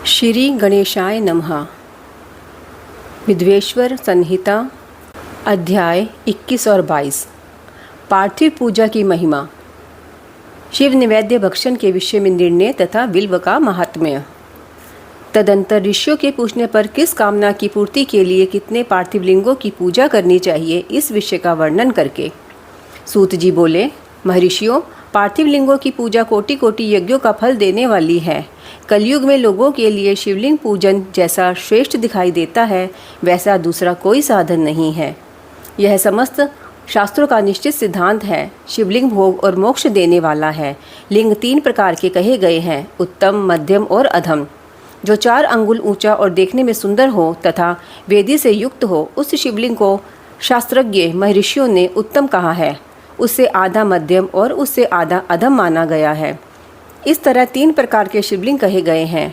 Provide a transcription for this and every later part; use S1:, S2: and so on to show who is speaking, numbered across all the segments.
S1: श्री गणेशाय नमः। विद्वेश्वर संहिता अध्याय 21 और 22। पार्थिव पूजा की महिमा, शिव निवेद्य भक्षण के विषय में निर्णय तथा बिल्व का महात्म्य। तदंतर ऋषियों के पूछने पर किस कामना की पूर्ति के लिए कितने पार्थिव लिंगों की पूजा करनी चाहिए, इस विषय का वर्णन करके सूत जी बोले, महर्षियों, पार्थिव लिंगों की पूजा कोटि कोटि यज्ञों का फल देने वाली है। कलयुग में लोगों के लिए शिवलिंग पूजन जैसा श्रेष्ठ दिखाई देता है, वैसा दूसरा कोई साधन नहीं है। यह समस्त शास्त्रों का निश्चित सिद्धांत है। शिवलिंग भोग और मोक्ष देने वाला है। लिंग 3 प्रकार के कहे गए हैं, उत्तम, मध्यम और अधम। जो 4 अंगुल ऊंचा और देखने में सुंदर हो तथा वेदी से युक्त हो, उस शिवलिंग को शास्त्रज्ञ महर्षियों ने उत्तम कहा है। उससे आधा मध्यम और उससे आधा अधम माना गया है। इस तरह 3 प्रकार के शिवलिंग कहे गए हैं,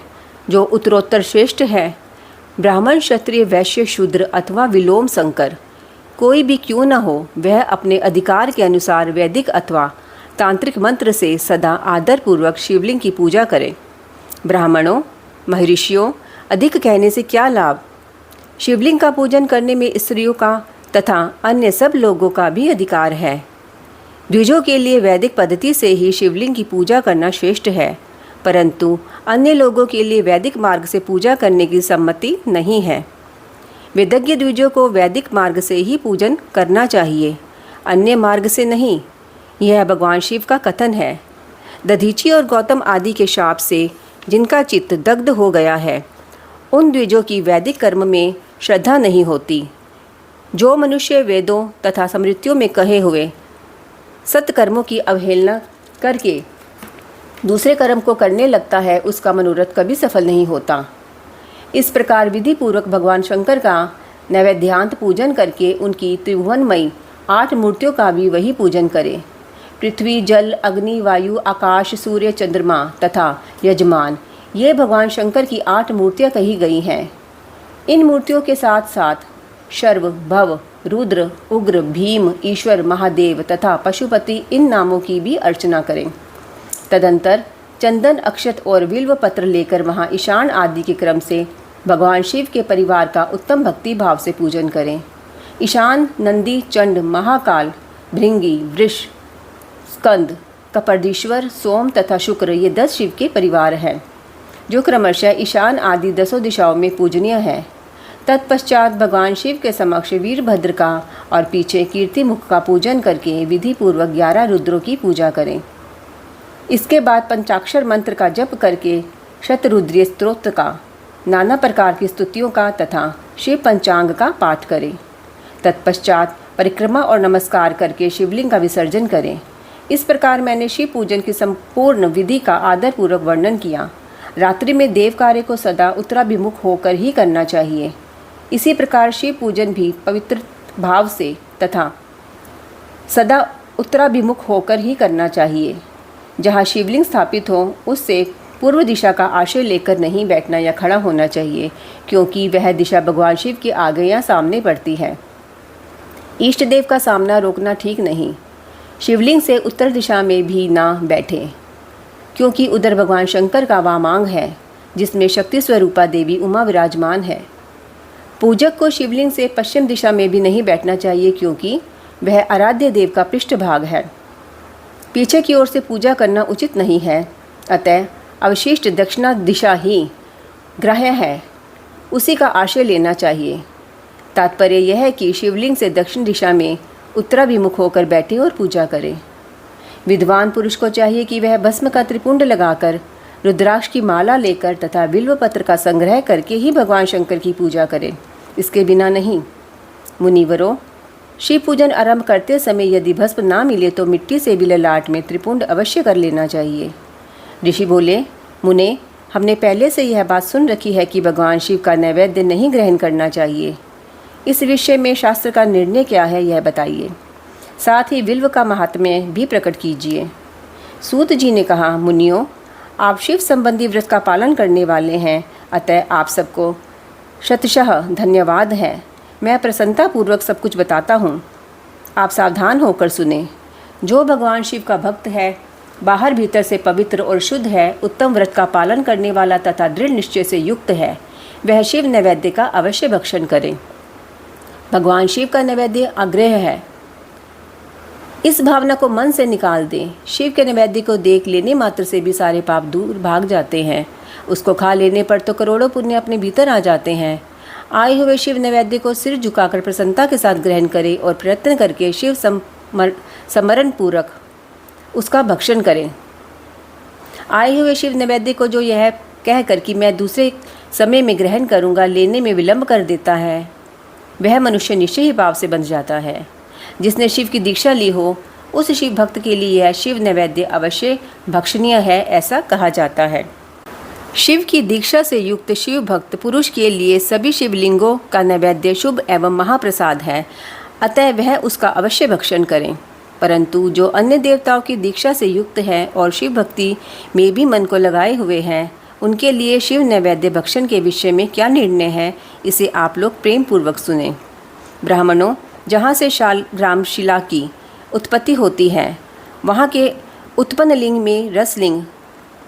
S1: जो उत्तरोत्तर श्रेष्ठ है। ब्राह्मण, क्षत्रिय, वैश्य, शूद्र अथवा विलोम संकर कोई भी क्यों न हो, वह अपने अधिकार के अनुसार वैदिक अथवा तांत्रिक मंत्र से सदा आदरपूर्वक शिवलिंग की पूजा करे। ब्राह्मणों, महर्षियों, अधिक कहने से क्या लाभ? शिवलिंग का पूजन करने में स्त्रियों का तथा अन्य सब लोगों का भी अधिकार है। द्विजों के लिए वैदिक पद्धति से ही शिवलिंग की पूजा करना श्रेष्ठ है, परंतु अन्य लोगों के लिए वैदिक मार्ग से पूजा करने की सम्मति नहीं है। वेदज्ञ द्विजों को वैदिक मार्ग से ही पूजन करना चाहिए, अन्य मार्ग से नहीं। यह भगवान शिव का कथन है। दधीची और गौतम आदि के शाप से जिनका चित्त दग्ध हो गया है, उन द्विजों की वैदिक कर्म में श्रद्धा नहीं होती। जो मनुष्य वेदों तथा स्मृतियों में कहे हुए सत्कर्मों की अवहेलना करके दूसरे कर्म को करने लगता है, उसका मनोरथ कभी सफल नहीं होता। इस प्रकार विधि पूर्वक भगवान शंकर का नैवेद्यांत पूजन करके उनकी त्रिभुवनमयी 8 मूर्तियों का भी वही पूजन करें। पृथ्वी, जल, अग्नि, वायु, आकाश, सूर्य, चंद्रमा तथा यजमान, ये भगवान शंकर की 8 मूर्तियाँ कही गई हैं। इन मूर्तियों के साथ साथ शर्व, भव, रुद्र, उग्र, भीम, ईश्वर, महादेव तथा पशुपति, इन नामों की भी अर्चना करें। तदंतर चंदन, अक्षत और बिल्व पत्र लेकर वहाँ ईशान आदि के क्रम से भगवान शिव के परिवार का उत्तम भक्ति भाव से पूजन करें। ईशान, नंदी, चंड, महाकाल, भृंगी, वृष, स्कंद, कपर्दीश्वर, सोम तथा शुक्र, ये 10 शिव के परिवार हैं, जो क्रमशः ईशान आदि 10 दिशाओं में पूजनीय है। तत्पश्चात भगवान शिव के समक्ष वीरभद्र का और पीछे कीर्ति मुख का पूजन करके विधि पूर्वक 11 रुद्रों की पूजा करें। इसके बाद पंचाक्षर मंत्र का जप करके शतरुद्रीय स्तोत्र का, नाना प्रकार की स्तुतियों का तथा शिव पंचांग का पाठ करें। तत्पश्चात परिक्रमा और नमस्कार करके शिवलिंग का विसर्जन करें। इस प्रकार मैंने शिव पूजन की संपूर्ण विधि का आदरपूर्वक वर्णन किया। रात्रि में देव कार्य को सदा उत्तराभिमुख होकर ही करना चाहिए। इसी प्रकार शिव पूजन भी पवित्र भाव से तथा सदा उत्तराभिमुख होकर ही करना चाहिए। जहाँ शिवलिंग स्थापित हो, उससे पूर्व दिशा का आश्रय लेकर नहीं बैठना या खड़ा होना चाहिए, क्योंकि वह दिशा भगवान शिव के आगे या सामने पड़ती है। इष्ट देव का सामना रोकना ठीक नहीं। शिवलिंग से उत्तर दिशा में भी ना बैठे, क्योंकि उधर भगवान शंकर का वामांग है, जिसमें शक्ति स्वरूपा देवी उमा विराजमान है। पूजक को शिवलिंग से पश्चिम दिशा में भी नहीं बैठना चाहिए, क्योंकि वह आराध्य देव का पृष्ठभाग है। पीछे की ओर से पूजा करना उचित नहीं है, अतः अवशिष्ट दक्षिणा दिशा ही ग्राह्य है, उसी का आश्रय लेना चाहिए। तात्पर्य यह है कि शिवलिंग से दक्षिण दिशा में उत्तराभिमुख होकर बैठे और पूजा करें। विद्वान पुरुष को चाहिए कि वह भस्म का त्रिपुंड लगाकर, रुद्राक्ष की माला लेकर तथा बिल्व पत्र का संग्रह करके ही भगवान शंकर की पूजा करे, इसके बिना नहीं। मुनिवरों, शिव पूजन आरंभ करते समय यदि भस्म ना मिले तो मिट्टी से भी ललाट में त्रिपुंड अवश्य कर लेना चाहिए। ऋषि बोले, मुने, हमने पहले से यह बात सुन रखी है कि भगवान शिव का नैवेद्य नहीं ग्रहण करना चाहिए। इस विषय में शास्त्र का निर्णय क्या है, यह बताइए। साथ ही बिल्व का महात्म्य भी प्रकट कीजिए। सूत जी ने कहा, मुनियों, आप शिव संबंधी व्रत का पालन करने वाले हैं, अतः आप सबको शतशः धन्यवाद है। मैं प्रसन्नतापूर्वक सब कुछ बताता हूँ, आप सावधान होकर सुने। जो भगवान शिव का भक्त है, बाहर भीतर से पवित्र और शुद्ध है, उत्तम व्रत का पालन करने वाला तथा दृढ़ निश्चय से युक्त है, वह शिव नैवेद्य का अवश्य भक्षण करे। भगवान शिव का नैवेद्य आग्रह है। इस भावना को मन से निकाल दें। शिव के नैवेद्य को देख लेने मात्र से भी सारे पाप दूर भाग जाते हैं। उसको खा लेने पर तो करोड़ों पुण्य अपने भीतर आ जाते हैं। आए हुए शिव नैवेद्य को सिर झुकाकर प्रसन्नता के साथ ग्रहण करें और प्रयत्न करके शिव समरण पूर्वक उसका भक्षण करें। आए हुए शिव नैवेद्य को जो यह कहकर कि मैं दूसरे समय में ग्रहण करूंगा लेने में विलंब कर देता है, वह मनुष्य निश्चय ही पाप से बंध जाता है। जिसने शिव की दीक्षा ली हो उस शिव भक्त के लिए यह शिव नैवेद्य अवश्य भक्षणीय है, ऐसा कहा जाता है। शिव की दीक्षा से युक्त शिव भक्त पुरुष के लिए सभी शिवलिंगों का नैवेद्य शुभ एवं महाप्रसाद है, अतः वह उसका अवश्य भक्षण करें। परंतु जो अन्य देवताओं की दीक्षा से युक्त है और शिव भक्ति में भी मन को लगाए हुए हैं, उनके लिए शिव नैवेद्य भक्षण के विषय में क्या निर्णय है, इसे आप लोग प्रेम पूर्वक सुने। ब्राह्मणों, जहाँ से शालग्राम शिला की उत्पत्ति होती है, वहाँ के उत्पन्न लिंग में रसलिंग,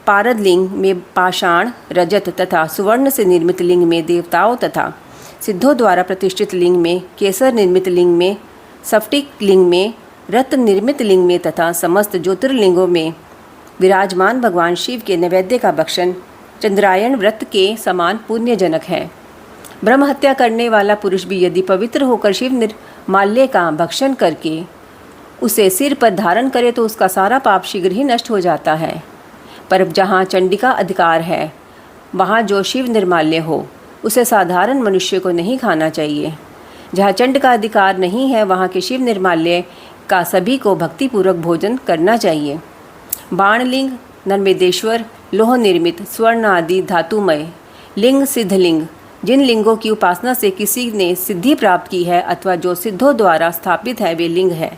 S1: पारद लिंग में पाषाण, रजत तथा सुवर्ण से निर्मित लिंग में देवताओं तथा सिद्धों द्वारा प्रतिष्ठित लिंग में, केसर निर्मित लिंग में, स्फटिक लिंग में, रत्न निर्मित लिंग में तथा समस्त ज्योतिर्लिंगों में विराजमान भगवान शिव के नैवेद्य का भक्षण चंद्रायण व्रत के समान पुण्यजनक है। ब्रह्म हत्या करने वाला पुरुष भी यदि पवित्र होकर शिव निर्माल्य का भक्षण करके उसे सिर पर धारण करे तो उसका सारा पाप शीघ्र ही नष्ट हो जाता है। पर जहाँ चंडी का अधिकार है, वहाँ जो शिव निर्माल्य हो उसे साधारण मनुष्य को नहीं खाना चाहिए। जहाँ चंड का अधिकार नहीं है, वहाँ के शिव निर्माल्य का सभी को भक्तिपूर्वक भोजन करना चाहिए। बाणलिंग, नर्मदेश्वर, लोह निर्मित, स्वर्ण आदि धातुमय लिंग, सिद्धलिंग, जिन लिंगों की उपासना से किसी ने सिद्धि प्राप्त की है अथवा जो सिद्धों द्वारा स्थापित है, वे लिंग है।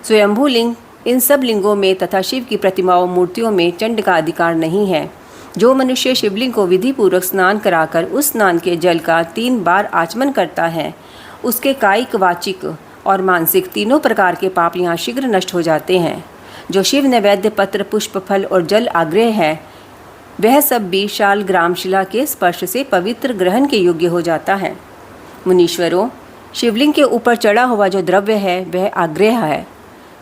S1: स्वयंभू लिंग, इन सब लिंगों में तथा शिव की प्रतिमाओं मूर्तियों में चंड का अधिकार नहीं है। जो मनुष्य शिवलिंग को विधि पूर्वक स्नान कराकर उस स्नान के जल का 3 बार आचमन करता है, उसके कायिक, वाचिक और मानसिक तीनों प्रकार के पाप यहाँ शीघ्र नष्ट हो जाते हैं। जो शिव नैवेद्य पत्र, पुष्प, फल और जल आग्रह है, वह सब भी शालग्राम शिला के स्पर्श से पवित्र ग्रहण के योग्य हो जाता है। मुनीश्वरों, शिवलिंग के ऊपर चढ़ा हुआ जो द्रव्य है वह आग्रह है।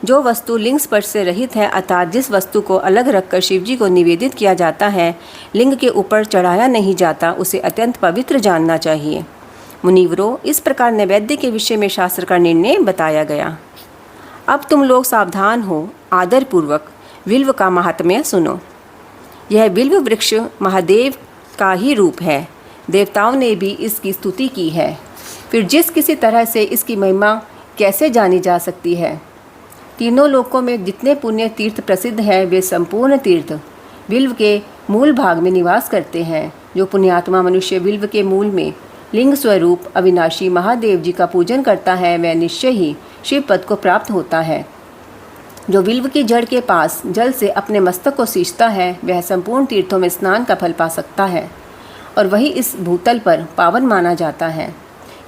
S1: जो वस्तु लिंग स्पर्श से रहित है, अर्थात जिस वस्तु को अलग रखकर शिवजी को निवेदित किया जाता है, लिंग के ऊपर चढ़ाया नहीं जाता, उसे अत्यंत पवित्र जानना चाहिए। मुनिवरों, इस प्रकार नैवेद्य के विषय में शास्त्र का निर्णय बताया गया। अब तुम लोग सावधान हो, आदरपूर्वक विल्व का महात्म्य सुनो। यह विल्व वृक्ष महादेव का ही रूप है। देवताओं ने भी इसकी स्तुति की है। फिर जिस किसी तरह से इसकी महिमा कैसे जानी जा सकती है? तीनों लोकों में जितने पुण्य तीर्थ प्रसिद्ध हैं, वे संपूर्ण तीर्थ विल्व के मूल भाग में निवास करते हैं। जो पुण्यात्मा मनुष्य विल्व के मूल में लिंग स्वरूप अविनाशी महादेव जी का पूजन करता है, वह निश्चय ही शिव पद को प्राप्त होता है। जो विल्व की जड़ के पास जल से अपने मस्तक को सींचता है, वह संपूर्ण तीर्थों में स्नान का फल पा सकता है और वही इस भूतल पर पावन माना जाता है।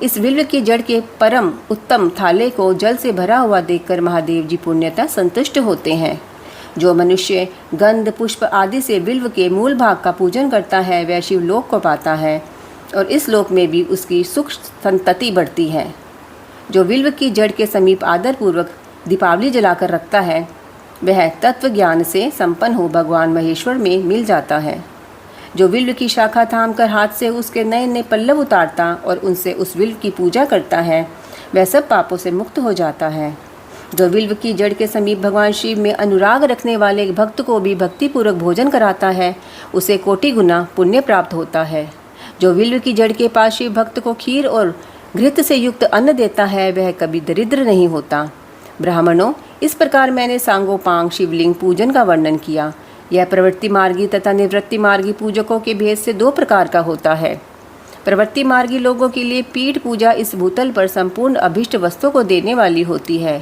S1: इस विल्व की जड़ के परम उत्तम थाले को जल से भरा हुआ देखकर महादेव जी पुण्यतः संतुष्ट होते हैं। जो मनुष्य गंध, पुष्प आदि से विल्व के मूल भाग का पूजन करता है, वह शिवलोक को पाता है और इस लोक में भी उसकी सुख संतति बढ़ती है। जो विल्व की जड़ के समीप आदरपूर्वक दीपावली जलाकर रखता है, वह तत्व ज्ञान से संपन्न हो भगवान महेश्वर में मिल जाता है। जो विल्व की शाखा थामकर हाथ से उसके नए नए पल्लव उतारता और उनसे उस विल्व की पूजा करता है, वह सब पापों से मुक्त हो जाता है। जो विल्व की जड़ के समीप भगवान शिव में अनुराग रखने वाले भक्त को भी भक्तिपूर्वक भोजन कराता है, उसे कोटि गुना पुण्य प्राप्त होता है। जो विल्व की जड़ के पास शिव भक्त को खीर और घृत से युक्त अन्न देता है, वह कभी दरिद्र नहीं होता। ब्राह्मणों, इस प्रकार मैंने सांगोपांग शिवलिंग पूजन का वर्णन किया। यह प्रवृत्ति मार्गी तथा निवृत्ति मार्गी पूजकों के भेद से 2 प्रकार का होता है। प्रवृत्ति मार्गी लोगों के लिए पीठ पूजा इस भूतल पर संपूर्ण अभीष्ट वस्तुओं को देने वाली होती है।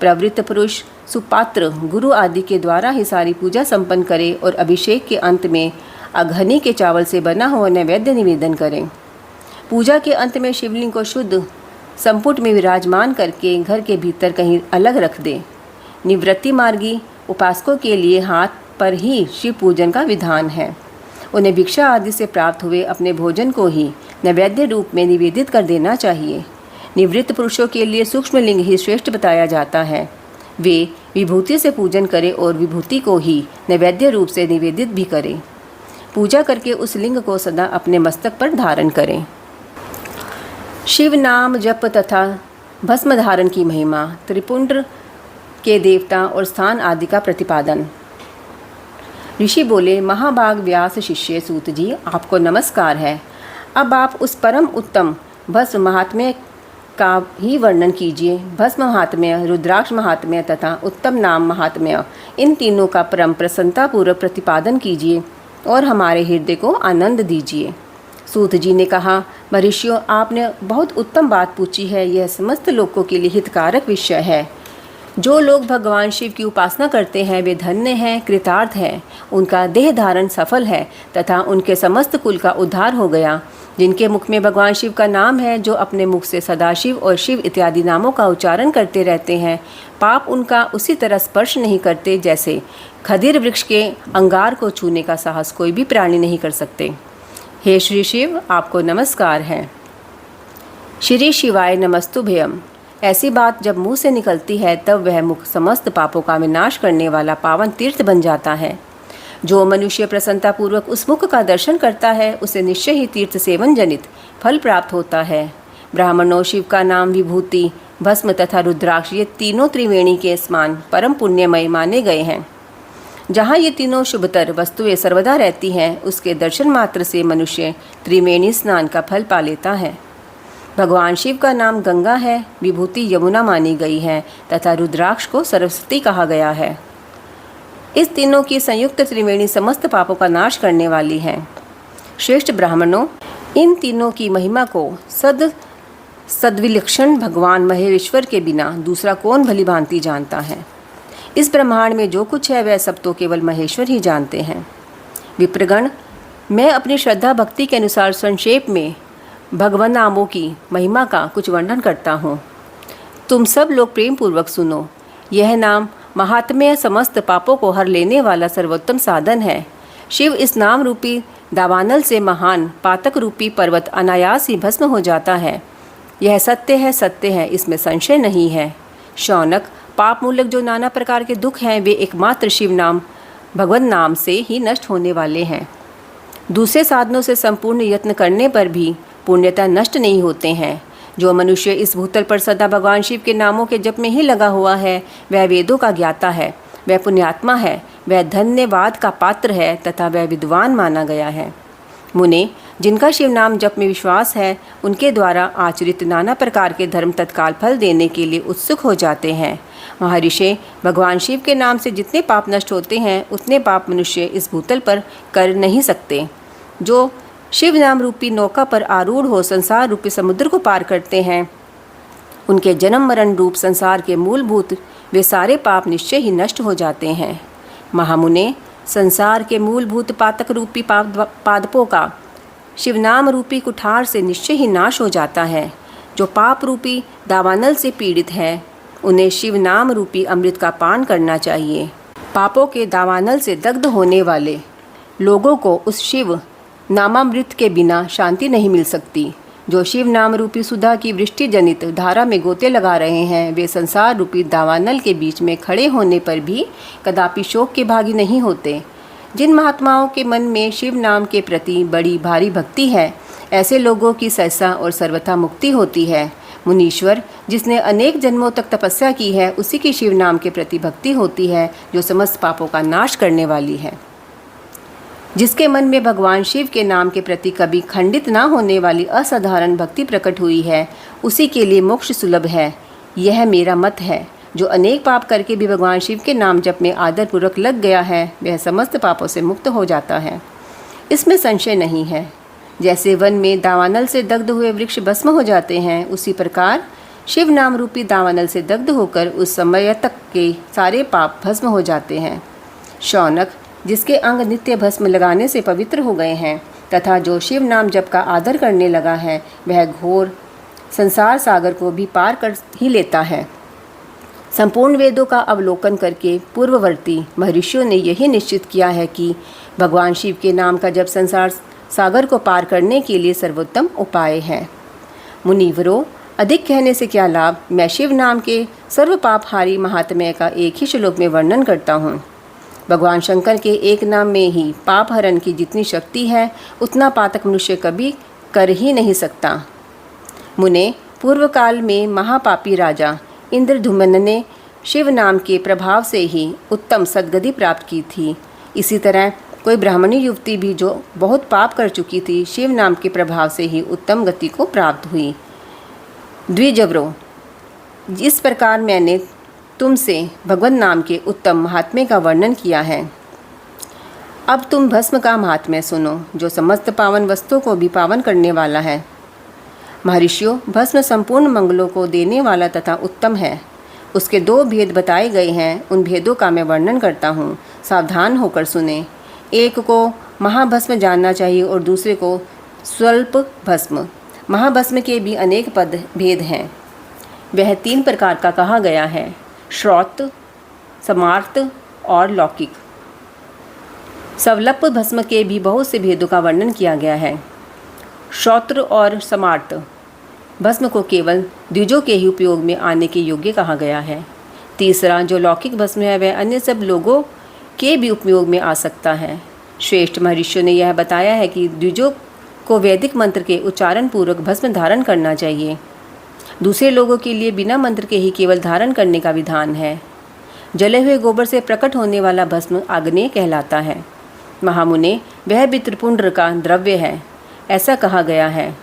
S1: प्रवृत्त पुरुष सुपात्र गुरु आदि के द्वारा ही सारी पूजा संपन्न करे और अभिषेक के अंत में अघनी के चावल से बना हुआ नैवेद्य निवेदन करें। पूजा के अंत में शिवलिंग को शुद्ध संपुट में विराजमान करके घर के भीतर कहीं अलग रख दें। निवृत्ति मार्गी उपासकों के लिए हाथ पर ही शिव पूजन का विधान है। उन्हें भिक्षा आदि से प्राप्त हुए अपने भोजन को ही नैवेद्य रूप में निवेदित कर देना चाहिए। निवृत्त पुरुषों के लिए सूक्ष्म लिंग ही श्रेष्ठ बताया जाता है। वे विभूति से पूजन करें और विभूति को ही नैवेद्य रूप से निवेदित भी करें। पूजा करके उस लिंग को सदा अपने मस्तक पर धारण करें। शिव नाम जप तथा भस्म धारण की महिमा, त्रिपुंड के देवता और स्थान आदि का प्रतिपादन। ऋषि बोले, महाभाग व्यास शिष्य सूत जी, आपको नमस्कार है। अब आप उस परम उत्तम भस्म महात्म्य का ही वर्णन कीजिए। भस्म महात्म्य, रुद्राक्ष महात्म्य तथा उत्तम नाम महात्म्य, इन तीनों का परम प्रसन्नतापूर्वक प्रतिपादन कीजिए और हमारे हृदय को आनंद दीजिए। सूत जी ने कहा, महर्षियों, आपने बहुत उत्तम बात पूछी है। यह समस्त लोगों के लिए हितकारक विषय है। जो लोग भगवान शिव की उपासना करते हैं वे धन्य हैं, कृतार्थ हैं। उनका देह धारण सफल है तथा उनके समस्त कुल का उद्धार हो गया। जिनके मुख में भगवान शिव का नाम है, जो अपने मुख से सदाशिव और शिव इत्यादि नामों का उच्चारण करते रहते हैं, पाप उनका उसी तरह स्पर्श नहीं करते जैसे खदिर वृक्ष के अंगार को छूने का साहस कोई भी प्राणी नहीं कर सकते। हे श्री शिव, आपको नमस्कार है। श्री शिवाय नमस्तुभ्यम। ऐसी बात जब मुंह से निकलती है तब वह मुख समस्त पापों का विनाश करने वाला पावन तीर्थ बन जाता है। जो मनुष्य प्रसन्नतापूर्वक उस मुख का दर्शन करता है उसे निश्चय ही तीर्थ सेवन जनित फल प्राप्त होता है। ब्राह्मणों, शिव का नाम, विभूति, भस्म तथा रुद्राक्ष, ये तीनों त्रिवेणी के समान परम पुण्यमय माने गए हैं। जहाँ ये तीनों शुभतर वस्तुएं सर्वदा रहती हैं, उसके दर्शन मात्र से मनुष्य त्रिवेणी स्नान का फल पा लेता है। भगवान शिव का नाम गंगा है, विभूति यमुना मानी गई है तथा रुद्राक्ष को सरस्वती कहा गया है। इस तीनों की संयुक्त त्रिवेणी समस्त पापों का नाश करने वाली है। श्रेष्ठ ब्राह्मणों, इन तीनों की महिमा को सद्विलक्षण भगवान महेश्वर के बिना दूसरा कौन भली भांति जानता है। इस ब्रह्मांड में जो कुछ है वह सब तो केवल महेश्वर ही जानते हैं। विप्रगण, मैं अपनी श्रद्धा भक्ति के अनुसार संक्षेप में भगवान नामों की महिमा का कुछ वर्णन करता हूँ। तुम सब लोग प्रेम पूर्वक सुनो। यह नाम महात्म्य समस्त पापों को हर लेने वाला सर्वोत्तम साधन है। शिव इस नाम रूपी दावानल से महान पातक रूपी पर्वत अनायास ही भस्म हो जाता है। यह सत्य है, सत्य है, इसमें संशय नहीं है। शौनक, पाप मूलक जो नाना प्रकार के दुख हैं वे एकमात्र शिव नाम भगवत नाम से ही नष्ट होने वाले हैं। दूसरे साधनों से संपूर्ण यत्न करने पर भी पुण्यता नष्ट नहीं होते हैं। जो मनुष्य इस भूतल पर सदा भगवान शिव के नामों के जप में ही लगा हुआ है वह वेदों का ज्ञाता है, वह पुण्यात्मा है, वह धन्यवाद का पात्र है तथा वह विद्वान माना गया है। मुने, जिनका शिव नाम जप में विश्वास है उनके द्वारा आचरित नाना प्रकार के धर्म तत्काल फल देने के लिए उत्सुक हो जाते हैं। महर्षि, भगवान शिव के नाम से जितने पाप नष्ट होते हैं उतने पाप मनुष्य इस भूतल पर कर नहीं सकते। जो शिव नाम रूपी नौका पर आरूढ़ हो संसार रूपी समुद्र को पार करते हैं, उनके जन्म मरण रूप संसार के मूलभूत वे सारे पाप निश्चय ही नष्ट हो जाते हैं। महामुने, संसार के मूलभूत पातक रूपी पादपों का शिवनाम रूपी कुठार से निश्चय ही नाश हो जाता है। जो पाप रूपी दावानल से पीड़ित है उन्हें शिव नाम रूपी अमृत का पान करना चाहिए। पापों के दावानल से दग्ध होने वाले लोगों को उस शिव नामामृत के बिना शांति नहीं मिल सकती। जो शिव नाम रूपी सुधा की वृष्टि जनित धारा में गोते लगा रहे हैं वे संसार रूपी दावानल के बीच में खड़े होने पर भी कदापि शोक के भागी नहीं होते। जिन महात्माओं के मन में शिव नाम के प्रति बड़ी भारी भक्ति है ऐसे लोगों की सहसा और सर्वथा मुक्ति होती है। मुनीश्वर, जिसने अनेक जन्मों तक तपस्या की है उसी की शिव नाम के प्रति भक्ति होती है जो समस्त पापों का नाश करने वाली है। जिसके मन में भगवान शिव के नाम के प्रति कभी खंडित ना होने वाली असाधारण भक्ति प्रकट हुई है उसी के लिए मोक्ष सुलभ है। यह मेरा मत है। जो अनेक पाप करके भी भगवान शिव के नाम जप में आदरपूर्वक लग गया है वह समस्त पापों से मुक्त हो जाता है, इसमें संशय नहीं है। जैसे वन में दावानल से दग्ध हुए वृक्ष भस्म हो जाते हैं उसी प्रकार शिव नाम रूपी दावानल से दग्ध होकर उस समय तक के सारे पाप भस्म हो जाते हैं। शौनक, जिसके अंग नित्य भस्म लगाने से पवित्र हो गए हैं तथा जो शिव नाम जप का आदर करने लगा है वह घोर संसार सागर को भी पार कर ही लेता है। संपूर्ण वेदों का अवलोकन करके पूर्ववर्ती महर्षियों ने यही निश्चित किया है कि भगवान शिव के नाम का जप संसार सागर को पार करने के लिए सर्वोत्तम उपाय है। मुनिवरों, अधिक कहने से क्या लाभ, मैं शिव नाम के सर्व पापहारी महात्म्य का एक ही श्लोक में वर्णन करता हूँ। भगवान शंकर के एक नाम में ही पाप हरण की जितनी शक्ति है उतना पातक मनुष्य कभी कर ही नहीं सकता। मुने, पूर्व काल में महापापी राजा इंद्रधुम्न ने शिव नाम के प्रभाव से ही उत्तम सद्गति प्राप्त की थी। इसी तरह कोई ब्राह्मणी युवती भी जो बहुत पाप कर चुकी थी, शिव नाम के प्रभाव से ही उत्तम गति को प्राप्त हुई। द्विजवरों, इस प्रकार मैंने तुमसे भगवान नाम के उत्तम महात्म्य का वर्णन किया है। अब तुम भस्म का महात्म्य सुनो, जो समस्त पावन वस्तुओं को भी पावन करने वाला है। महर्षियों, भस्म संपूर्ण मंगलों को देने वाला तथा उत्तम है। उसके 2 भेद बताए गए हैं, उन भेदों का मैं वर्णन करता हूँ, सावधान होकर सुने। एक को महाभस्म जानना चाहिए और दूसरे को स्वल्प भस्म। महाभस्म के भी अनेक भेद हैं। वह 3 प्रकार का कहा गया है, श्रौत, समार्त और लौकिक। स्वल्प भस्म के भी बहुत से भेदों का वर्णन किया गया है। श्रौत्र और समार्त भस्म को केवल द्विजों के ही उपयोग में आने के योग्य कहा गया है। तीसरा जो लौकिक भस्म है वह अन्य सब लोगों के भी उपयोग में आ सकता है। श्रेष्ठ महर्षियों ने यह बताया है कि द्विजों को वैदिक मंत्र के उच्चारण पूर्वक भस्म धारण करना चाहिए। दूसरे लोगों के लिए बिना मंत्र के ही केवल धारण करने का विधान है। जले हुए गोबर से प्रकट होने वाला भस्म आग्नेय कहलाता है। महामुने, वह भी त्रिपुंड्र का द्रव्य है, ऐसा कहा गया है।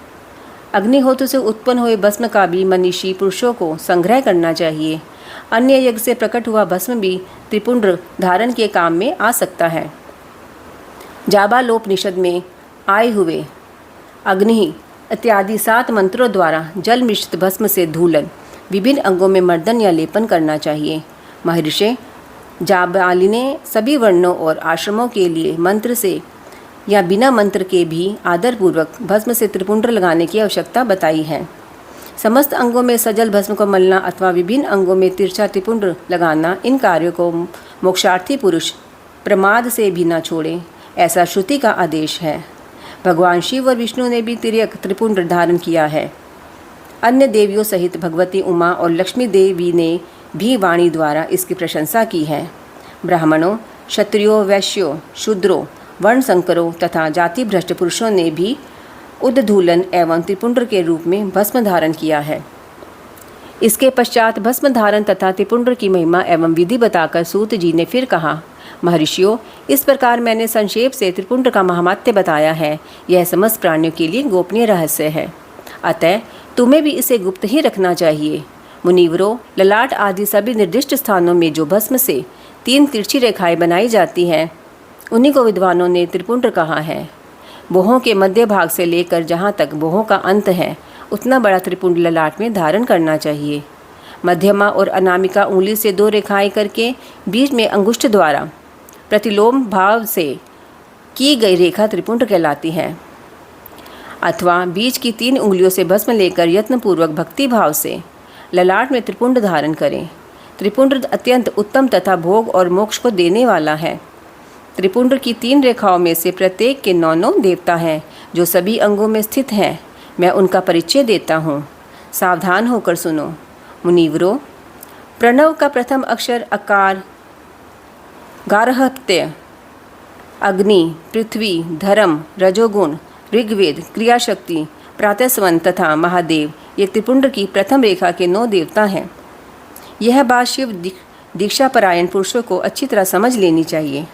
S1: अग्निहोत्र से उत्पन्न हुए भस्म का भी मनीषी पुरुषों को संग्रह करना चाहिए। अन्य यज्ञ से प्रकट हुआ भस्म भी त्रिपुंड्र धारण के काम में आ सकता है। जाबालोपनिषद में आए हुए अग्नि इत्यादि 7 मंत्रों द्वारा जल मिश्रित भस्म से धूलन, विभिन्न अंगों में मर्दन या लेपन करना चाहिए। महर्षि जाबाली ने सभी वर्णों और आश्रमों के लिए मंत्र से या बिना मंत्र के भी आदरपूर्वक भस्म से त्रिपुंड्र लगाने की आवश्यकता बताई है। समस्त अंगों में सजल भस्म को मलना अथवा विभिन्न अंगों में तिरछा त्रिपुंड्र लगाना, इन कार्यों को मोक्षार्थी पुरुष प्रमाद से भी न छोड़े, ऐसा श्रुति का आदेश है। भगवान शिव और विष्णु ने भी तिर्यक त्रिपुंड्र धारण किया है। अन्य देवियों सहित भगवती उमा और लक्ष्मी देवी ने भी वाणी द्वारा इसकी प्रशंसा की है। ब्राह्मणों, क्षत्रियों, वैश्यों, शूद्रों, वर्ण संकरों तथा जाति भ्रष्ट पुरुषों ने भी उद्धूलन एवं त्रिपुंड्र के रूप में भस्म धारण किया है। इसके पश्चात भस्म धारण तथा त्रिपुंड्र की महिमा एवं विधि बताकर सूत जी ने फिर कहा, महर्षियों, इस प्रकार मैंने संक्षेप से त्रिपुंड्र का महात्म्य बताया है। यह समस्त प्राणियों के लिए गोपनीय रहस्य है, अतः तुम्हें भी इसे गुप्त ही रखना चाहिए। मुनिवरों, ललाट आदि सभी निर्दिष्ट स्थानों में जो भस्म से 3 तिरछी रेखाएं बनाई जाती हैं, उन्हीं को विद्वानों ने त्रिपुंड्र कहा है। बोहों के मध्य भाग से लेकर जहाँ तक बोहों का अंत है, उतना बड़ा त्रिपुंड ललाट में धारण करना चाहिए। मध्यमा और अनामिका उंगली से 2 रेखाएं करके बीच में अंगुष्ठ द्वारा प्रतिलोम भाव से की गई रेखा त्रिपुंड कहलाती है। अथवा बीच की 3 उंगलियों से भस्म लेकर यत्नपूर्वक भक्ति भाव से ललाट में त्रिपुंड धारण करें। त्रिपुंड अत्यंत उत्तम तथा भोग और मोक्ष को देने वाला है। त्रिपुंड की 3 रेखाओं में से प्रत्येक के 9 देवता हैं, जो सभी अंगों में स्थित हैं। मैं उनका परिचय देता हूँ, सावधान होकर सुनो। मुनिवरों, प्रणव का प्रथम अक्षर अकार, गार्हपत्य, अग्नि, पृथ्वी, धर्म, रजोगुण, ऋग्वेद, क्रियाशक्ति, प्रातस्वन तथा महादेव, ये त्रिपुंड की प्रथम रेखा के 9 देवता हैं। यह बात शिव दीक्षापरायण पुरुषों को अच्छी तरह समझ लेनी चाहिए।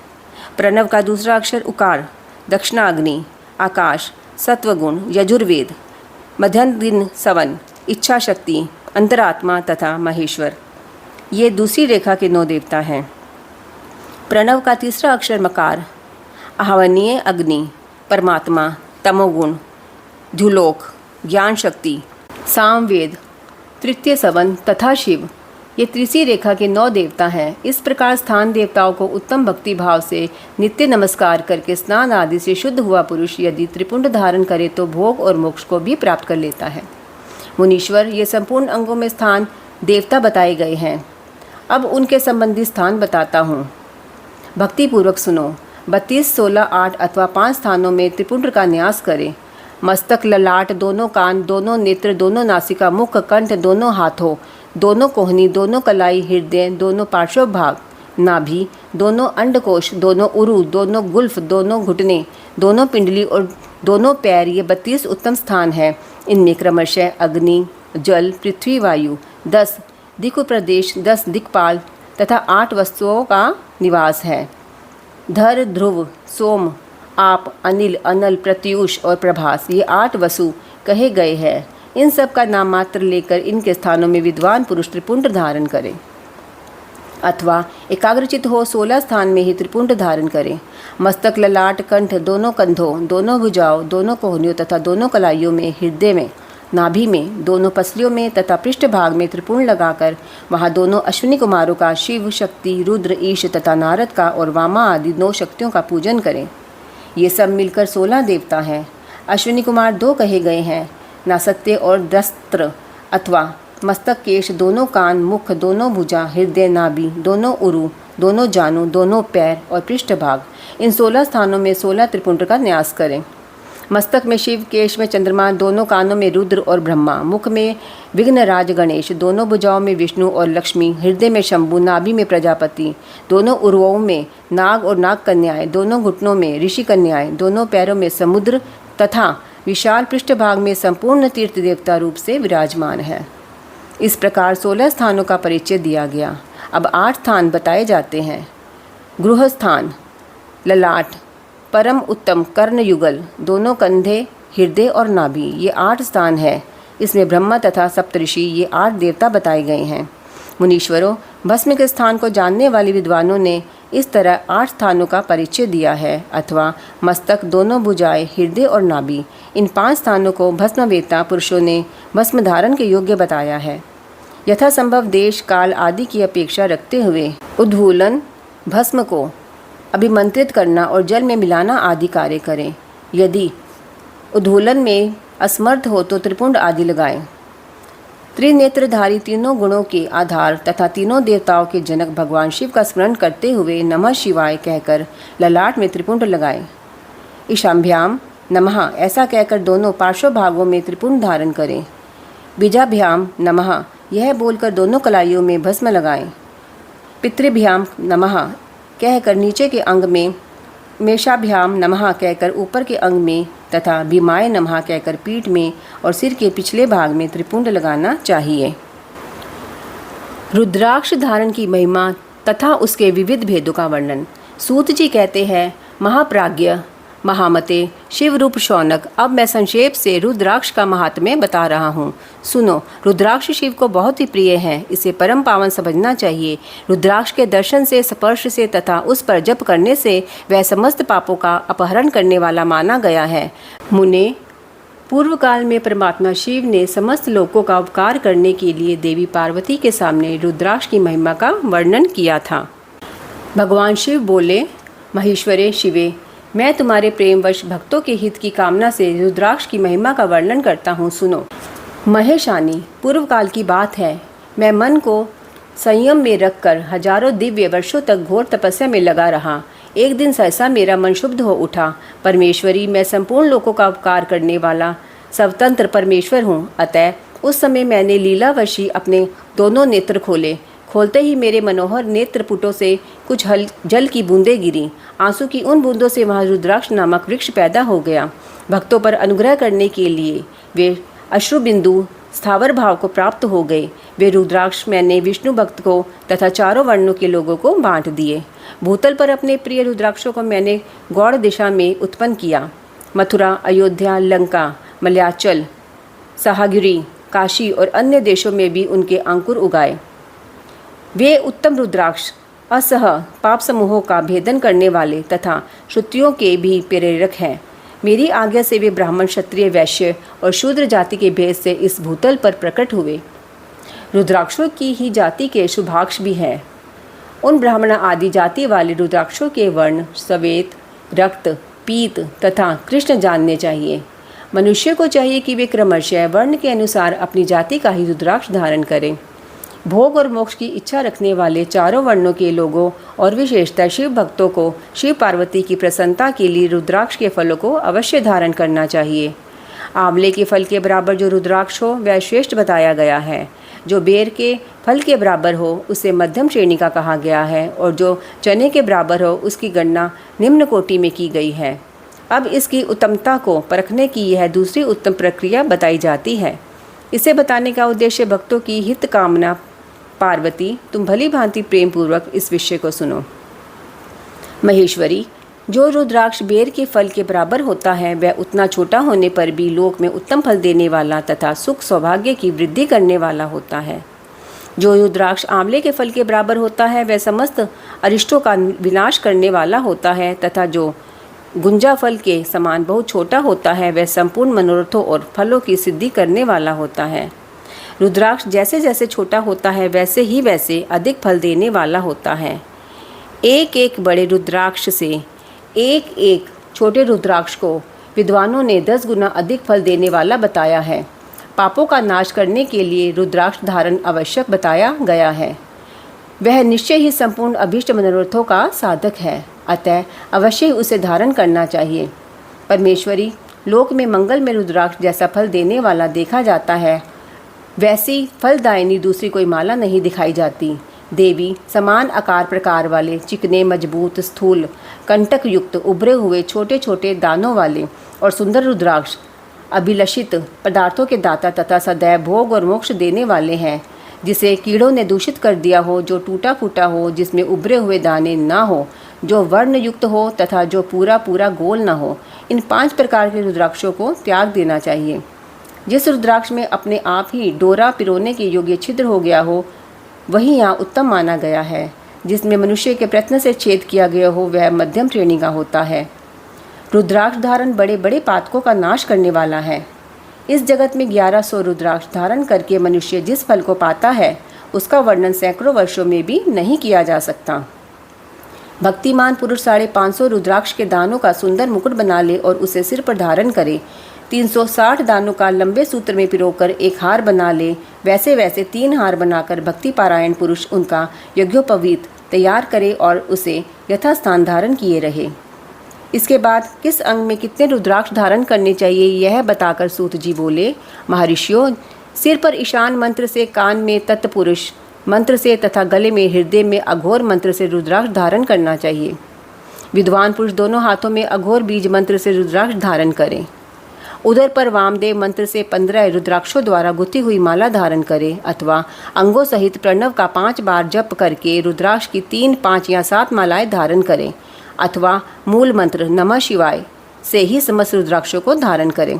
S1: प्रणव का दूसरा अक्षर उकार, दक्षिणाग्नि, आकाश, सत्वगुण, यजुर्वेद, मध्यान्ह दिन सवन, इच्छा शक्ति, अंतरात्मा तथा महेश्वर, ये दूसरी रेखा के 9 देवता हैं। प्रणव का तीसरा अक्षर मकार, आहवनीय अग्नि, परमात्मा, तमोगुण, ध्युलोक, ज्ञान शक्ति, सामवेद, तृतीय सवन तथा शिव, ये तीसरी रेखा के 9 देवता हैं। इस प्रकार स्थान देवताओं को उत्तम भक्ति भाव से नित्य नमस्कार करके स्नान आदि से शुद्ध हुआ पुरुष यदि त्रिपुंड धारण करे तो भोग और मोक्ष को भी प्राप्त कर लेता है। मुनीश्वर, ये संपूर्ण अंगों में स्थान देवता बताए गए हैं। अब उनके संबंधी स्थान बताता हूँ, भक्तिपूर्वक सुनो। 32, 16, 8 अथवा 5 स्थानों में त्रिपुंड का न्यास करें। मस्तक, ललाट, दोनों कान, दोनों नेत्र, दोनों नासिका, मुख, कंठ, दोनों हाथों, दोनों कोहनी, दोनों कलाई, हृदय, दोनों पार्श्व भाग, नाभि, दोनों अंडकोश, दोनों उरु, दोनों गुल्फ, दोनों घुटने, दोनों पिंडली और दोनों पैर, ये 32 उत्तम स्थान हैं। इनमें क्रमशः अग्नि, जल, पृथ्वी, वायु, 10 दिक् प्रदेश, 10 दिक्पाल तथा 8 वस्तुओं का निवास है। धर, ध्रुव, सोम, आप, अनिल, अनल, प्रत्यूष और प्रभास, ये 8 वसु कहे गए हैं। इन सब का नाम मात्र लेकर इनके स्थानों में विद्वान पुरुष त्रिपुंड धारण करें, अथवा एकाग्रचित हो 16 स्थान में ही त्रिपुंड धारण करें। मस्तक, ललाट, कंठ, दोनों कंधों, दोनों भुजाओं, दोनों कोहनियों तथा दोनों कलाइयों में, हृदय में, नाभि में, दोनों पसलियों में तथा पृष्ठ भाग में त्रिपुंड लगाकर वहाँ दोनों अश्विनी कुमारों का, शिव, शक्ति, रुद्र, ईश तथा नारद का और वामा आदि 9 शक्तियों का पूजन करें। ये सब मिलकर 16 देवता हैं। अश्विनी कुमार 2 कहे गए हैं, नासत्य और दस्त्र अथवा मस्तक, केश, दोनों कान, मुख, दोनों भुजा, हृदय, नाभि, दोनों उरु, दोनों जानू, दोनों पैर और पृष्ठ भाग, इन 16 स्थानों में 16 त्रिपुंड का न्यास करें। मस्तक में शिव, केश में चंद्रमा, दोनों कानों में रुद्र और ब्रह्मा, मुख में विघ्नराज गणेश, दोनों भुजाओं में विष्णु और लक्ष्मी, हृदय में शंभु, नाभि में प्रजापति, दोनों उर्वों में नाग और नाग कन्याएं, दोनों घुटनों में ऋषि कन्याएं, दोनों पैरों में समुद्र तथा विशाल पृष्ठ भाग में संपूर्ण तीर्थ देवता रूप से विराजमान है। इस प्रकार 16 स्थानों का परिचय दिया गया। अब 8 स्थान बताए जाते हैं। गृह स्थान, ललाट, परम उत्तम कर्ण युगल, दोनों कंधे, हृदय और नाभि, ये 8 स्थान है। इसमें ब्रह्मा तथा सप्तऋषि, ये 8 देवता बताए गए हैं। मुनीश्वरों, भस्म के स्थान को जानने वाले विद्वानों ने इस तरह 8 स्थानों का परिचय दिया है, अथवा मस्तक, दोनों भुजाएं, हृदय और नाभि, इन 5 स्थानों को भस्मवेत्ता पुरुषों ने भस्म धारण के योग्य बताया है। यथासंभव देश, काल आदि की अपेक्षा रखते हुए उद्वूलन, भस्म को अभिमंत्रित करना और जल में मिलाना आदि कार्य करें। यदि उद्वूलन में असमर्थ हो तो त्रिपुंड आदि लगाएं। त्रिनेत्रधारी, तीनों गुणों के आधार तथा तीनों देवताओं के जनक भगवान शिव का स्मरण करते हुए नमः शिवाय कहकर ललाट में त्रिपुंड लगाएं। ईशाभ्याम नमः ऐसा कहकर दोनों पार्श्व भागों में त्रिपुंड धारण करें। बीजाभ्याम नमः यह बोलकर दोनों कलाइयों में भस्म लगाएं। पितृभ्याम नमः कहकर नीचे के अंग में, मेषाभ्याम नमः कहकर ऊपर के अंग में तथा भीमाय नमः कहकर पीठ में और सिर के पिछले भाग में त्रिपुंड लगाना चाहिए। रुद्राक्ष धारण की महिमा तथा उसके विविध भेदों का वर्णन। सूत जी कहते हैं, महाप्राज्ञ महामते शिव रूप शौनक, अब मैं संक्षेप से रुद्राक्ष का महात्म्य बता रहा हूँ। सुनो, रुद्राक्ष शिव को बहुत ही प्रिय है, इसे परम पावन समझना चाहिए। रुद्राक्ष के दर्शन से, स्पर्श से तथा उस पर जप करने से वह समस्त पापों का अपहरण करने वाला माना गया है। मुने, पूर्व काल में परमात्मा शिव ने समस्त लोगों का उपकार करने के लिए देवी पार्वती के सामने रुद्राक्ष की महिमा का वर्णन किया था। भगवान शिव बोले, महेश्वरे शिवे, मैं तुम्हारे प्रेमवश भक्तों के हित की कामना से रुद्राक्ष की महिमा का वर्णन करता हूँ, सुनो। महेशानी, पूर्व काल की बात है, मैं मन को संयम में रखकर हजारों दिव्य वर्षों तक घोर तपस्या में लगा रहा। एक दिन सहसा मेरा मन शुद्ध हो उठा। परमेश्वरी, मैं संपूर्ण लोगों का उपकार करने वाला स्वतंत्र परमेश्वर हूँ। अतः उस समय मैंने लीलावशी अपने दोनों नेत्र खोले। खोलते ही मेरे मनोहर नेत्रपुटों से कुछ जल की बूंदें गिरी। आंसू की उन बूंदों से वहाँ रुद्राक्ष नामक वृक्ष पैदा हो गया। भक्तों पर अनुग्रह करने के लिए वे अश्रुबिंदु स्थावर भाव को प्राप्त हो गए। वे रुद्राक्ष मैंने विष्णु भक्त को तथा चारों वर्णों के लोगों को बांट दिए। भूतल पर अपने प्रिय रुद्राक्षों को मैंने गौड़ दिशा में उत्पन्न किया। मथुरा, अयोध्या, लंका, मलयाचल, सहागिरी, काशी और अन्य देशों में भी उनके अंकुर उगाए। वे उत्तम रुद्राक्ष असह पाप समूहों का भेदन करने वाले तथा श्रुतियों के भी प्रेरक हैं। मेरी आज्ञा से वे ब्राह्मण, क्षत्रिय, वैश्य और शूद्र जाति के भेद से इस भूतल पर प्रकट हुए। रुद्राक्षों की ही जाति के शुभाक्ष भी हैं। उन ब्राह्मण आदि जाति वाले रुद्राक्षों के वर्ण श्वेत, रक्त, पीत तथा कृष्ण जानने चाहिए। मनुष्य को चाहिए कि वे क्रमशः वर्ण के अनुसार अपनी जाति का ही रुद्राक्ष धारण करें। भोग और मोक्ष की इच्छा रखने वाले चारों वर्णों के लोगों और विशेषतः शिव भक्तों को शिव पार्वती की प्रसन्नता के लिए रुद्राक्ष के फलों को अवश्य धारण करना चाहिए। आंवले के फल के बराबर जो रुद्राक्ष हो वह श्रेष्ठ बताया गया है। जो बेर के फल के बराबर हो उसे मध्यम श्रेणी का कहा गया है और जो चने के बराबर हो उसकी गणना निम्न कोटि में की गई है। अब इसकी उत्तमता को परखने की यह दूसरी उत्तम प्रक्रिया बताई जाती है। इसे बताने का उद्देश्य भक्तों की हित कामना। पार्वती, तुम भली भांति प्रेम पूर्वक इस विषय को सुनो। महेश्वरी, जो रुद्राक्ष बेर के फल के बराबर होता है वह उतना छोटा होने पर भी लोक में उत्तम फल देने वाला तथा सुख सौभाग्य की वृद्धि करने वाला होता है। जो रुद्राक्ष आंवले के फल के बराबर होता है वह समस्त अरिष्टों का विनाश करने वाला होता है तथा जो गुंजा फल के समान बहुत छोटा होता है वह संपूर्ण मनोरथों और फलों की सिद्धि करने वाला होता है। रुद्राक्ष जैसे जैसे छोटा होता है वैसे ही वैसे अधिक फल देने वाला होता है। एक एक बड़े रुद्राक्ष से एक एक छोटे रुद्राक्ष को विद्वानों ने 10 गुना अधिक फल देने वाला बताया है। पापों का नाश करने के लिए रुद्राक्ष धारण आवश्यक बताया गया है। वह निश्चय ही संपूर्ण अभीष्ट मनोरथों का साधक है, अतः अवश्य ही उसे धारण करना चाहिए। परमेश्वरी, लोक में मंगल में रुद्राक्ष जैसा फल देने वाला देखा जाता है वैसी फलदायिनी दूसरी कोई माला नहीं दिखाई जाती। देवी, समान आकार प्रकार वाले चिकने मजबूत स्थूल कंटक युक्त उभरे हुए छोटे छोटे दानों वाले और सुंदर रुद्राक्ष अभिलषित पदार्थों के दाता तथा सदैव भोग और मोक्ष देने वाले हैं। जिसे कीड़ों ने दूषित कर दिया हो, जो टूटा फूटा हो, जिसमें उभरे हुए दाने ना हो, जो वर्ण युक्त हो तथा जो पूरा पूरा गोल न हो, इन 5 प्रकार के रुद्राक्षों को त्याग देना चाहिए। जिस रुद्राक्ष में अपने आप ही डोरा पिरोने के योग्य छिद्र हो गया हो वही यहाँ उत्तम माना गया है। जिसमें मनुष्य के प्रयत्न से छेद किया गया हो वह मध्यम श्रेणी का होता है। रुद्राक्ष धारण बड़े बड़े पातकों का नाश करने वाला है। इस जगत में 1100 रुद्राक्ष धारण करके मनुष्य जिस फल को पाता है उसका वर्णन सैकड़ों वर्षों में भी नहीं किया जा सकता। भक्तिमान पुरुष 550 रुद्राक्ष के दानों का सुंदर मुकुट बना ले और उसे सिर पर धारण करे। 360 दानों का लंबे सूत्र में पिरोकर एक हार बना ले। वैसे वैसे 3 हार बनाकर भक्ति पारायण पुरुष उनका यज्ञोपवीत तैयार करे और उसे यथास्थान धारण किए रहे। इसके बाद किस अंग में कितने रुद्राक्ष धारण करने चाहिए यह बताकर सूत जी बोले, महर्षियों, सिर पर ईशान मंत्र से, कान में तत्पुरुष मंत्र से तथा गले में हृदय में अघोर मंत्र से रुद्राक्ष धारण करना चाहिए। विद्वान पुरुष दोनों हाथों में अघोर बीज मंत्र से रुद्राक्ष धारण करें। उदर पर वामदेव मंत्र से 15 रुद्राक्षों द्वारा गुथी हुई माला धारण करें अथवा अंगों सहित प्रणव का 5 बार जप करके रुद्राक्ष की 3, 5 या 7 मालाएं धारण करें अथवा मूल मंत्र नमः शिवाय से ही समस्त रुद्राक्षों को धारण करें।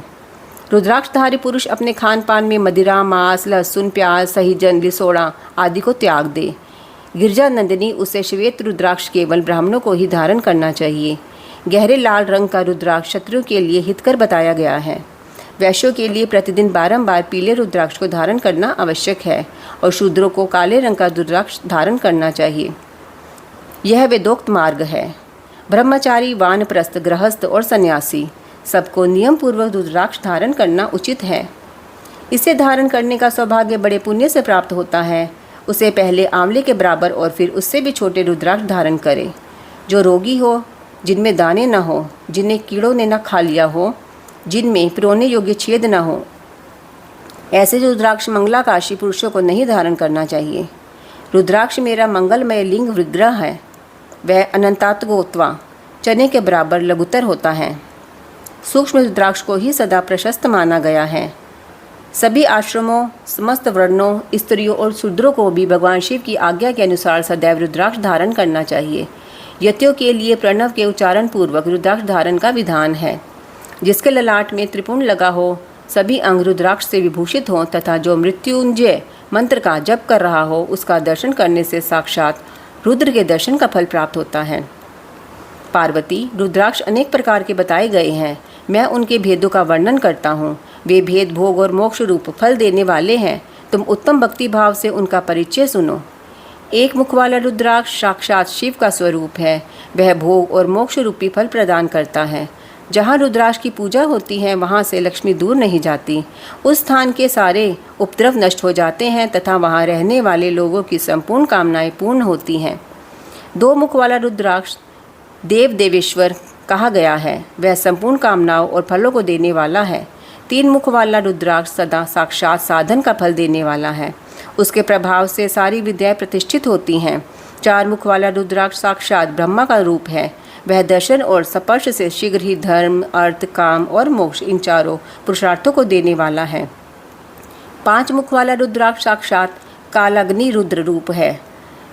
S1: रुद्राक्षधारी पुरुष अपने खान पान में मदिरा, मांस, लहसुन, प्याज, सहीजन, लिसोड़ा आदि को त्याग दे। गिरजा नंदिनी, उसे श्वेत रुद्राक्ष केवल ब्राह्मणों को ही धारण करना चाहिए। गहरे लाल रंग का रुद्राक्ष शत्रु के लिए हितकर बताया गया है। वैश्यों के लिए प्रतिदिन बारंबार पीले रुद्राक्ष को धारण करना आवश्यक है और शूद्रों को काले रंग का रुद्राक्ष धारण करना चाहिए। यह वेदोक्त मार्ग है। ब्रह्मचारी, वानप्रस्थ, गृहस्थ और सन्यासी सबको नियम पूर्वक रुद्राक्ष धारण करना उचित है। इसे धारण करने का सौभाग्य बड़े पुण्य से प्राप्त होता है। उसे पहले आंवले के बराबर और फिर उससे भी छोटे रुद्राक्ष धारण करे। जो रोगी हो, जिनमें दाने न हो, जिन्हें कीड़ों ने न खा लिया हो, जिनमें पिरोने योग्य छेद न हो, ऐसे रुद्राक्ष मंगलाकाशी पुरुषों को नहीं धारण करना चाहिए। रुद्राक्ष मेरा मंगलमय लिंग विग्रह है। वह अनंतात्गोत्वा चने के बराबर लघुतर होता है। सूक्ष्म रुद्राक्ष को ही सदा प्रशस्त माना गया है। सभी आश्रमों, समस्त वर्णों, स्त्रियों और शूद्रों को भी भगवान शिव की आज्ञा के अनुसार सदैव रुद्राक्ष धारण करना चाहिए। यतियों के लिए प्रणव के उच्चारण पूर्वक रुद्राक्ष धारण का विधान है। जिसके ललाट में त्रिपुंड लगा हो, सभी अंग रुद्राक्ष से विभूषित हों तथा जो मृत्युंजय मंत्र का जप कर रहा हो उसका दर्शन करने से साक्षात रुद्र के दर्शन का फल प्राप्त होता है। पार्वती, रुद्राक्ष अनेक प्रकार के बताए गए हैं। मैं उनके भेदों का वर्णन करता हूँ। वे भेद भोग और मोक्ष रूप फल देने वाले हैं। तुम उत्तम भक्ति भाव से उनका परिचय सुनो। एक मुख वाला रुद्राक्ष साक्षात शिव का स्वरूप है। वह भोग और मोक्ष रूपी फल प्रदान करता है। जहाँ रुद्राक्ष की पूजा होती है वहाँ से लक्ष्मी दूर नहीं जाती। उस स्थान के सारे उपद्रव नष्ट हो जाते हैं तथा वहाँ रहने वाले लोगों की संपूर्ण कामनाएं पूर्ण होती हैं। 2 मुख वाला रुद्राक्ष देव देवेश्वर कहा गया है। वह संपूर्ण कामनाओं और फलों को देने वाला है। 3 मुख वाला रुद्राक्ष सदा साक्षात साधन का फल देने वाला है। उसके प्रभाव से सारी विद्याएं प्रतिष्ठित होती हैं। 4 मुख वाला रुद्राक्ष साक्षात ब्रह्मा का रूप है। वह दर्शन और स्पर्श से शीघ्र ही धर्म, अर्थ, काम और मोक्ष इन चारों पुरुषार्थों को देने वाला है। 5 मुख वाला रुद्राक्ष साक्षात कालाग्नि रुद्र रूप है।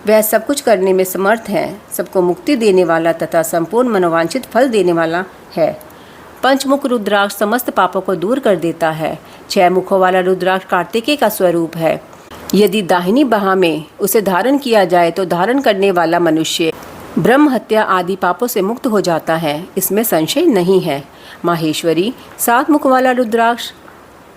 S1: वह सब कुछ करने में समर्थ है, सबको मुक्ति देने वाला तथा संपूर्ण मनोवांछित फल देने वाला है। 5 मुख रुद्राक्ष समस्त पापों को दूर कर देता है। 6 मुखों वाला रुद्राक्ष कार्तिकेय का स्वरूप है। यदि दाहिनी बाह में उसे धारण किया जाए तो धारण करने वाला मनुष्य ब्रह्म हत्या आदि पापों से मुक्त हो जाता है, इसमें संशय नहीं है। माहेश्वरी 7 मुख वाला रुद्राक्ष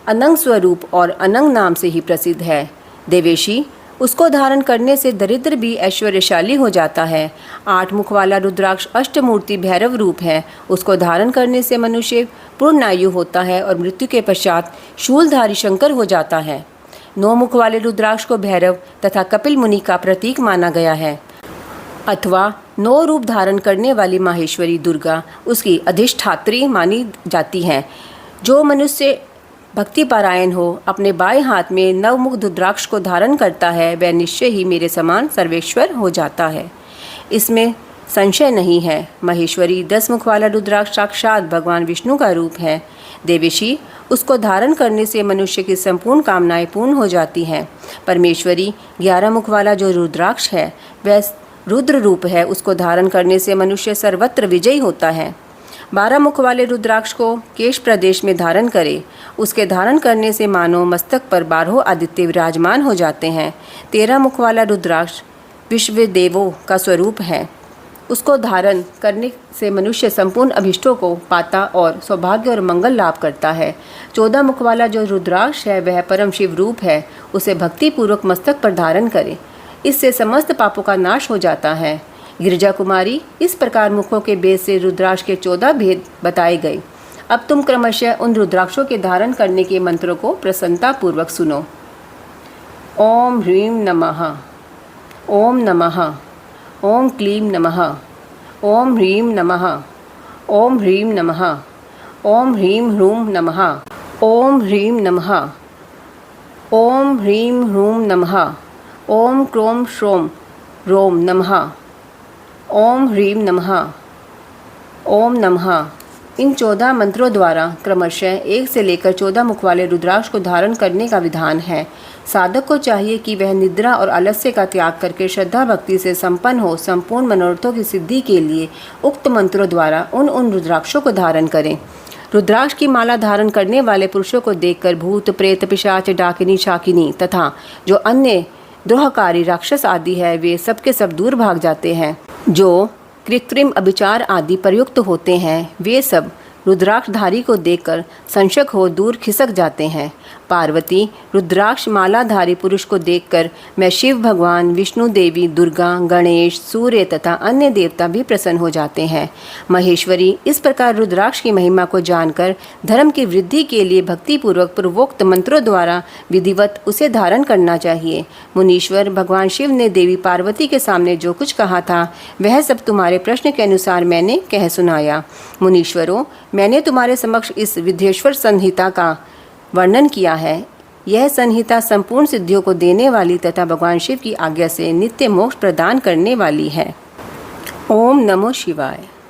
S1: अनंग स्वरूप और अनंग नाम से ही प्रसिद्ध है। देवेशी उसको धारण करने से दरिद्र भी ऐश्वर्यशाली हो जाता है। 8 मुख वाला रुद्राक्ष अष्टमूर्ति भैरव रूप है। उसको धारण करने से मनुष्य पूर्णायु होता है और मृत्यु के पश्चात शूलधारी शंकर हो जाता है। 9 मुख वाले रुद्राक्ष को भैरव तथा कपिल मुनि का प्रतीक माना गया है, अथवा 9 रूप धारण करने वाली माहेश्वरी दुर्गा उसकी अधिष्ठात्री मानी जाती हैं। जो मनुष्य भक्ति पारायण हो, अपने बाएं हाथ में 9 मुख रुद्राक्ष को धारण करता है, वह निश्चय ही मेरे समान सर्वेश्वर हो जाता है, इसमें संशय नहीं है। महेश्वरी 10 मुख वाला रुद्राक्ष साक्षात भगवान विष्णु का रूप है। देवेशी उसको धारण करने से मनुष्य की संपूर्ण कामनाएं पूर्ण हो जाती हैं। परमेश्वरी 11 मुख वाला जो रुद्राक्ष है वह रुद्र रूप है। उसको धारण करने से मनुष्य सर्वत्र विजयी होता है। 12 मुख वाले रुद्राक्ष को केश प्रदेश में धारण करे। उसके धारण करने से मानो मस्तक पर 12 आदित्य विराजमान हो जाते हैं। 13 मुख वाला रुद्राक्ष विश्व देवों का स्वरूप है। उसको धारण करने से मनुष्य संपूर्ण अभिष्टों को पाता और सौभाग्य और मंगल लाभ करता है। 14 मुख वाला जो रुद्राक्ष है वह परम शिव रूप है। उसे भक्ति पूर्वक मस्तक पर धारण करे, इससे समस्त पापों का नाश हो जाता है। गिरिजा कुमारी इस प्रकार मुखों के भेद से रुद्राक्ष के 14 भेद बताए गए। अब तुम क्रमशः उन रुद्राक्षों के धारण करने के मंत्रों को प्रसन्नता पूर्वक सुनो। ओम ह्रीं नमः, ओम नमः, ओम क्लीं नमः, ओम ह्रीं नमः, ओम ह्रीं नमः, ओम ह्रीं ह्रूं नमः, ओम ह्रीं नमः, ओम ह्रीं ह्रूं नमः, ओम क्रों श्रों रोम नमः, ओम ह्रीं नमः, ओम नमः। इन 14 मंत्रों द्वारा क्रमशः 1 से लेकर 14 मुख वाले रुद्राक्ष को धारण करने का विधान है। साधक को चाहिए कि वह निद्रा और आलस्य का त्याग करके श्रद्धा भक्ति से संपन्न हो संपूर्ण मनोरथों की सिद्धि के लिए उक्त मंत्रों द्वारा उन रुद्राक्षों को धारण करें। रुद्राक्ष की माला धारण करने वाले पुरुषों को देखकर भूत, प्रेत, पिशाच, डाकिनी, शाकिनी तथा जो अन्य द्रोहकारी राक्षस आदि है वे सबके सब दूर भाग जाते हैं। जो कृत्रिम अभिचार आदि प्रयुक्त होते हैं वे सब रुद्राक्षधारी को देखकर संशक हो दूर खिसक जाते हैं। पार्वती रुद्राक्ष मालाधारी पुरुष को देखकर मैं शिव भगवान, विष्णु देवी, दुर्गा, गणेश, सूर्य तथा अन्य देवता भी प्रसन्न हो जाते हैं। महेश्वरी इस प्रकार रुद्राक्ष की महिमा को जानकर धर्म की वृद्धि के लिए भक्तिपूर्वक पूर्वोक्त मंत्रों द्वारा विधिवत उसे धारण करना चाहिए। मुनीश्वर भगवान शिव ने देवी पार्वती के सामने जो कुछ कहा था वह सब तुम्हारे प्रश्न के अनुसार मैंने कह सुनाया। मुनीश्वरों, मैंने तुम्हारे समक्ष इस विद्येश्वर संहिता का वर्णन किया है। यह संहिता संपूर्ण सिद्धियों को देने वाली तथा भगवान शिव की आज्ञा से नित्य मोक्ष प्रदान करने वाली है। ओम नमो शिवाय।